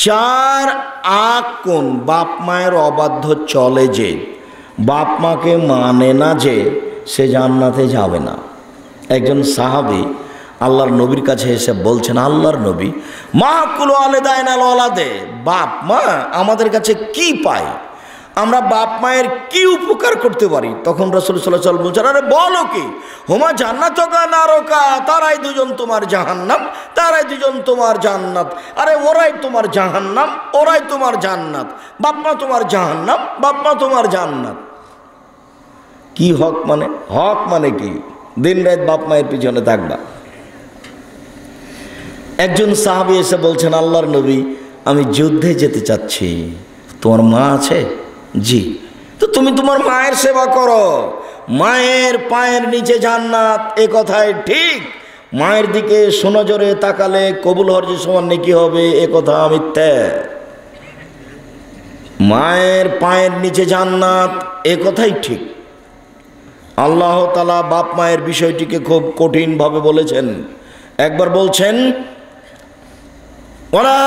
চার কোন বাপ মায়ের অবাধ্য চলে যে, বাপ মাকে মানে না যে, সে জান্নাতে যাবে না। একজন সাহাবী আল্লাহর নবীর কাছে এসে বলছেন, আল্লাহর নবী, মা কুল ওয়ালিদাইন আল ওয়ালাদে, বাপ মা আমাদের কাছে কি পায়, আমরা বাপ মায়ের কি উপকার করতে পারি? তখন রাসূল সাল্লাল্লাহু আলাইহি ওয়াসাল্লাম বলছেন, আরে বলো কি, হুমা জান্নাতুকা নারকা, তারাই দুজন তোমার জাহান্নাম, তারাই দুজন তোমার জান্নাত। আরে ওরাই তোমার জাহান্নাম, ওরাই তোমার জান্নাত। বাপ মা তোমার জাহান্নাম, বাপ মা তোমার জান্নাত। কি হক মানে? হক মানে কি? দিন রাত বাপ মায়ের পিছনে থাকবা। একজন সাহাবী এসে বলছেন, আল্লাহর নবী, আমি যুদ্ধে যেতে চাচ্ছি, তোমার মা আছে? জি। তো তুমি তোমার মায়ের সেবা করো, মায়ের পায়ের নিচে জান্নাত, এ কথাই ঠিক। মায়ের দিকে সুনজরে তাকালে কবুল হরজে সমান নেকি হবে, এ কথা মিথ্যা। মায়ের পায়ের নিচে জান্নাত, এ কথাই ঠিক। আল্লাহ তাআলা বাপ মায়ের বিষয়টিকে খুব কঠিনভাবে বলেছেন। একবার বলছেন, ওয়ালা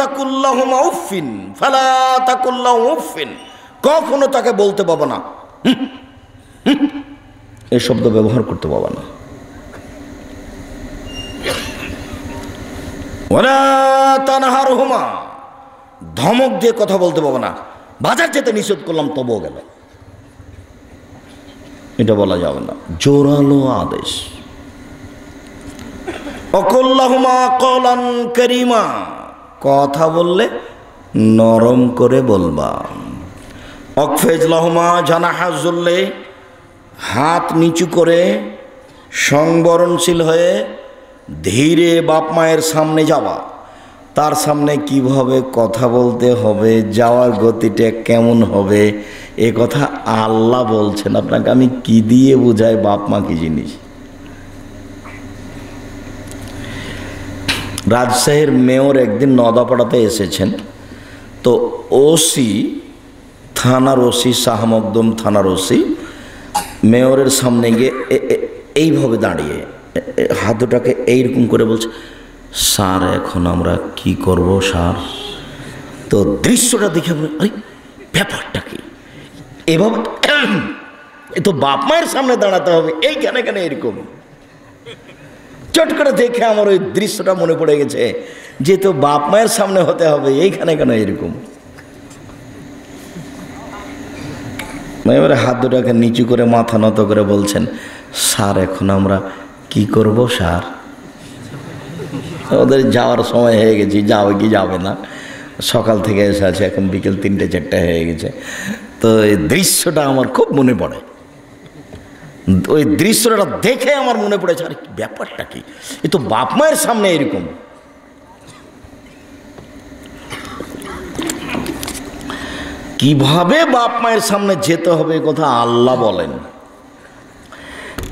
তাকুল্লাহুমা উফিন ফালা তাকুল্লাহু উফিন, কখনো তাকে বলতে পাবো না, এই শব্দ ব্যবহার করতে পাবো না। ওয়ালা তানহারহুমা, ধমক দিয়ে কথা বলতে পাবো না। বাজার যেতে নিষেধ করলাম তবুও গেল, এটা বলা যাবে না, জোরালো আদেশ। অকুল্লাহুমা কওলান কারীমা, কথা বললে নরম করে বলবা। অকফেজ লাহুমা জানাহা যুল্লে, হাত নিচু করে সংবরণশীল হয়ে ধীরে বাপ মায়ের সামনে যাওয়া। তার সামনে কিভাবে কথা বলতে হবে, যাওয়ার গতিটা কেমন হবে, এ কথা আল্লাহ বলছেন। আপনাকে আমি কি দিয়ে বুঝাই বাপ মা কি জিনিস? রাজশাহীর মেয়র একদিন নদাপাড়াতে এসেছেন, তো ওসি, থানার ওসি, শাহ মকদুম থানার ওসি মেয়রের সামনে গিয়ে এইভাবে দাঁড়িয়ে হাত দুটাকে এইরকম করে বলছে, স্যার এখন আমরা কি করব স্যার? তো দৃশ্যটা দেখে আরে ব্যাপারটা কি, এভাবে এ তো বাপ মায়ের সামনে দাঁড়াতে হবে, এইখানে কেন এরকম? চট করে দেখে আমার ওই দৃশ্যটা মনে পড়ে গেছে, যে তো বাপ মায়ের সামনে হতে হবে, এইখানে কেন এরকম? এবারে হাত দুটাকে নিচু করে মাথা নত করে বলছেন, স্যার এখন আমরা কি করব স্যার? ওদের যাওয়ার সময় হয়ে গেছে, যাবে কি যাবে না, সকাল থেকে এসে আছে, এখন বিকেল 3টে-4টে হয়ে গেছে। তো এই দৃশ্যটা আমার খুব মনে পড়ে, ওই দৃশ্যটা দেখে আমার মনে পড়েছে, আরে ব্যাপারটা কি, এ তো বাপ মায়ের সামনে এরকম। কিভাবে বাপ মায়ের সামনে যেতে হবে কথা আল্লাহ বলেন,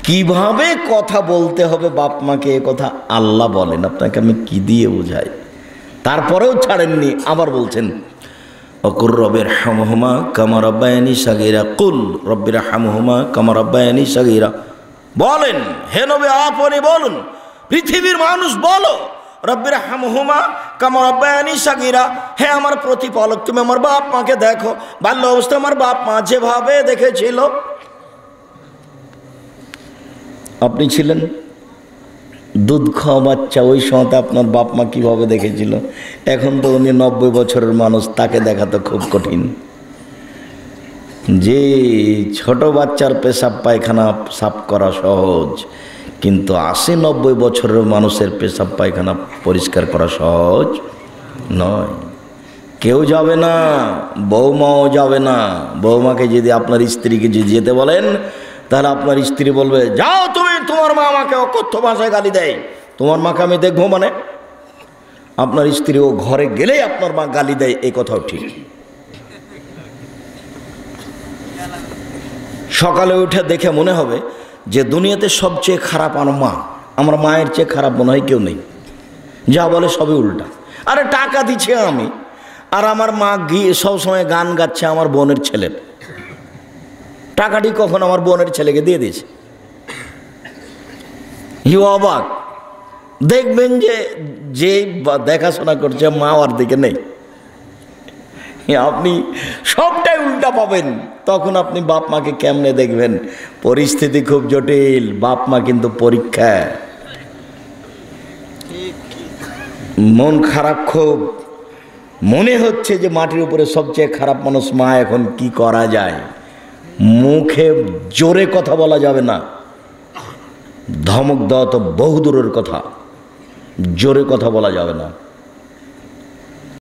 কিভাবে কথা বলতে হবে বাপ মাকে এ কথা আল্লাহ বলেন। আপনাকে আমি কি দিয়ে বুঝাই? তারপরেও ছাড়েননি, আবার বলছেন, অকুর রব্বির হামহুমা কামা রাব্বায়ানি সাগীরা, কুল রব্বির হামহুমা কামা রাব্বায়ানি সাগীরা। বলেন হে নবী, আপনি বলুন, পৃথিবীর মানুষ বলো, রব্বির হামহুমা কামা রাব্বায়ানি সাগীরা, হে আমার প্রতিপালক, তুমি আমার বাপ মাকে দেখো, বাল্য অবস্থায় আমার বাপ মা যেভাবে দেখেছিল, আপনি ছিলেন দুধ খাওয়া বাচ্চা, ওই সময়তে আপনার বাপ মা কীভাবে দেখেছিল। এখন তো উনি 90 বছরের মানুষ, তাকে দেখা তো খুব কঠিন। যে ছোট বাচ্চার পেশাব পায়খানা সাফ করা সহজ, কিন্তু 80-90 বছরের মানুষের পেশাব পায়খানা পরিষ্কার করা সহজ নয়। কেউ যাবে না, বৌমাও যাবে না। বৌমাকে যদি আপনার স্ত্রীকে যদি যেতে বলেন, তাহলে আপনার স্ত্রী বলবে, যাও তুমি, তোমার মা আমাকে অকথ্য ভাষায় গালি দেয়, তোমার মাকে আমি দেখবো। মানে আপনার স্ত্রী ও ঘরে গেলেই আপনার মা গালি দেয়, এই কথাও ঠিক। সকালে উঠে দেখে মনে হবে যে দুনিয়াতে সবচেয়ে খারাপ আমার মা, আমার মায়ের চেয়ে খারাপ মনে হয় কেউ নেই। যা বলে সবই উল্টা। আরে টাকা দিচ্ছে আমি, আর আমার মা গিয়ে সবসময় গান গাচ্ছে আমার বোনের ছেলের। টাকাটি কখন আমার বোনের ছেলেকে দিয়ে দিয়েছে। অবাক, দেখবেন যে যে দেখাশোনা করছে মা ওর দিকে নেই। আপনি সবটাই উল্টা পাবেন। তখন আপনি বাপ মাকে কেমনে দেখবেন? পরিস্থিতি খুব জটিল, বাপ মা কিন্তু পরীক্ষা। মন খারাপ, খুব মনে হচ্ছে যে মাটির উপরে সবচেয়ে খারাপ মানুষ মা। এখন কি করা যায়? মুখে জোরে কথা বলা যাবে না, ধমক দেওয়া তো বহু দূরের কথা, জোরে কথা বলা যাবে না।